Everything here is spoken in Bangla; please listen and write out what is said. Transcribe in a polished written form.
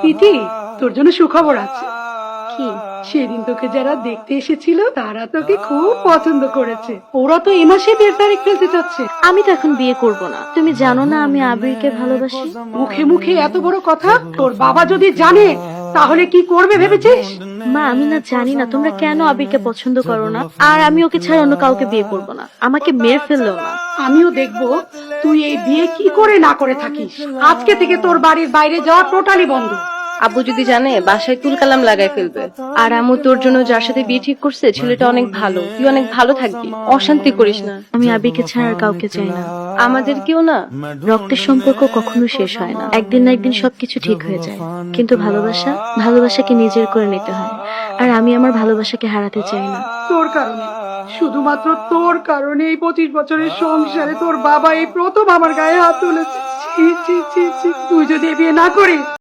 প্রীতি, তোর জন্য সুখবর আছে। কি? সেদিন তোকে যারা দেখতে এসেছিল তারা তোকে খুব পছন্দ করেছে। ওরা তো এ মাসে বিয়ের তারিখ ফেলতে চাচ্ছে। আমি তো এখন বিয়ে করব না। তুমি জানো না আমি আবিরকে ভালোবাসি। মুখে মুখে এত বড় কথা, তোর বাবা যদি জানে তাহলে কি করবে ভেবেছিস? মা, আমি না জানি না তোমরা কেন আবিরকে পছন্দ করো না, আর আমি ওকে ছাড়া অন্য কাউকে বিয়ে করব না। আমাকে মেরে ফেললেও না। আমিও দেখবো তুই এই বিয়ে কি করে না করে থাকিস। আজকে থেকে তোর বাড়ির বাইরে যাওয়া টোটালি বন্ধ। আব্বু যদি জানে বাসায় তুলকালাম লাগাই ফেলবে। আর আম্মু তোর জন্য যার সাথে বিয়ে ঠিক করছে ছেলেটা অনেক ভালো, তুই অনেক ভালো থাকবি, অশান্তি করিস না। আমি আবিরকে ছাড়া আর কাউকে চাই না। আমাদের কেউ না। রক্তের সম্পর্ক কখনো শেষ হয় না, একদিন না একদিন সবকিছু ঠিক হয়ে যায়। কিন্তু ভালোবাসাকে নিজের করে নিতে হয়, আর আমি আমার ভালোবাসাকে হারাতে চাই না। তোর কারণে, শুধুমাত্র তোর কারণে এই 25 বছরের সংসারে তোর বাবা এই প্রথম আমার গায়ে হাত তুলেছে। ছি ছি ছি ছি, তুই যদি এ বিয়ে না করিস